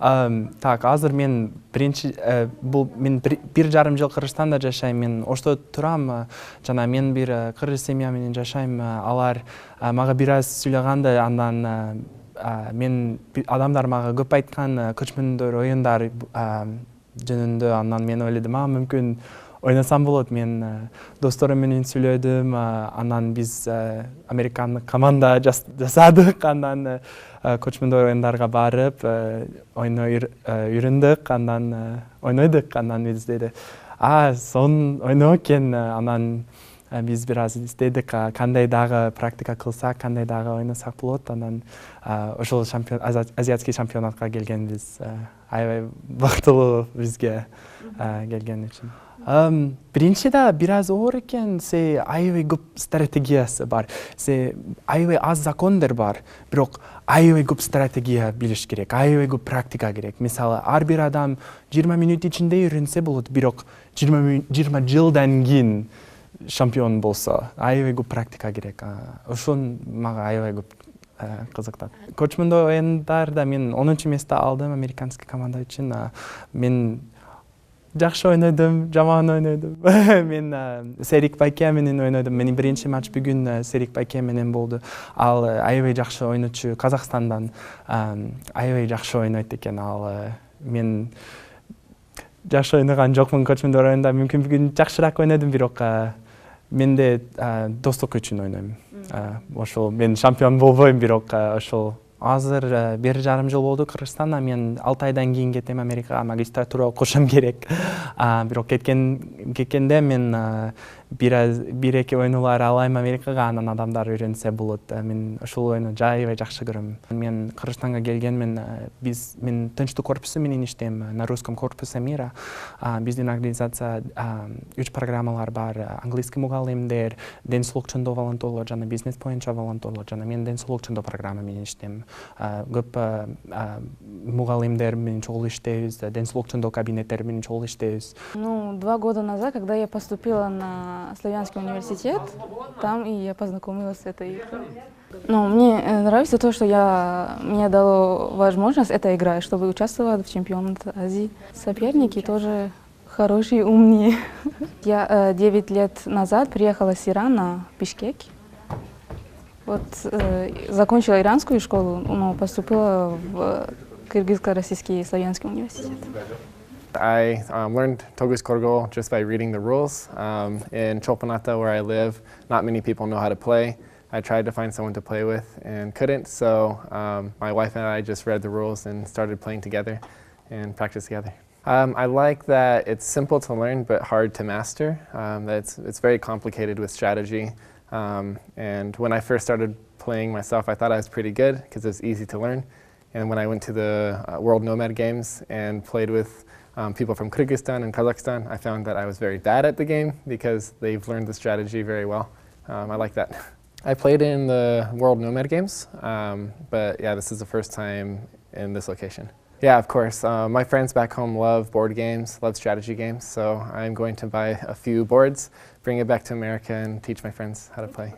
Так, азыр мен мен 1,5 жыл Кыргызстанда жашайм. Мен ошто турам, жана мен бир кыргыз семья менен жашайм. Алар мага бир аз сүйлөгөндө, андан мен адамдар мага көп айткан көчмөндөр оюндар жөнүндө, андан мен ойлодум, мүмкүн ойнасам болот. Мен досторум менен сүйлөдүм, андан биз американдык команда жасадык, андан көчмөндөр оюндарга барып, үйрөндүк, андан ойнойдук, андан биз деди, сонун ойноо экен, анан биз бир аз издедик, кандай дагы практика кылсак, кандай дагы ойносак болот, анан ошол азиатский чемпионатка келгенбиз. Аябай бактылуу бизге келген үчүн. Биринчи да бир аз оор экен, аябай көп стратегиясы бар. Аябай аз закондор бар, бирок аябай көп стратегия билиш керек, аябай көп практика керек. Мисалы, ар бир адам 20 мүнөт ичинде үйрөнсө болот, бирок 20 жылдан кийин шампион болсо, аябай көп практика керек. Ошон мага аябай көп кызыктат. Көчмөндөр оюндарда мен 10-чу место алдым американский команда үчүн. Мен жакшы ойнойдум, жаман ойнойдум. Мен Серик Байке менен ойнойдум. Менин биринчи матч бүгүн Серик Байке менен болду. Ал аябай жакшы ойночу, Казакстандан аябай жакшы ойнойт экен. Ал мен жакшы ойногон жокмун көчмөндөр оюнда. Мүмкүн бүгүн жакшыраак ойнодум, бирок менде достук үчүн ойнойм. Ошол мен шампион болбойм, бирок ошол азыр 1,5 жыл болду Кыргызстанда. Мен 6 айдан кийин кетем Америкага, магистратура окушум керек. Бирок кеткенде мен бир-эки ойнулар алайм Америкага, анан адамдар үйрөнсө болот. Мен ошол ойну аябай жакшы көрөм. Мен Кыргызстанга келгенмен, мен тынчтык корпусу менен иштейм, на русском корпусе мира. Биздин организация 3 программалар бар: английский мугалимдер, ден соолук жөнүндө волонтерлор жана бизнес боюнча волонтерлор. Жана мен ден соолук жөнүндө программа менен иштейм. Көп мугалимдер менен чогуу иштейбиз, ден соолук жөнүндө кабинеттер менен чогуу иштейбиз. 2 года назад, когда я поступила на Славянский университет, там и я познакомилась с этой игрой. Мне нравится то, что мне дало возможность этой игрой, чтобы участвовать в чемпионате Азии. Соперники тоже хорошие, умные. Я 9 лет назад приехала с Ирана в Бишкек. Закончила иранскую школу, но поступила в Кыргызско-Российский славянский университет. I learned тогуз коргоолу just by reading the rules. In Чемпионата, where I live, not many people know how to play. I tried to find someone to play with and couldn't, so my wife and I just read the rules and started playing together and practice together. I like that it's simple to learn but hard to master. It's very complicated with strategy. And when I first started playing myself, I thought I was pretty good because it was easy to learn. And when I went to the World Nomad Games and played with people from Kyrgyzstan and Kazakhstan, I found that I was very bad at the game because they've learned the strategy very well. I like that. I played in the World Nomad Games, but yeah, this is the first time in this location. Yeah, of course. My friends back home love board games, love strategy games, so I'm going to buy a few boards, bring it back to America, and teach my friends how to play.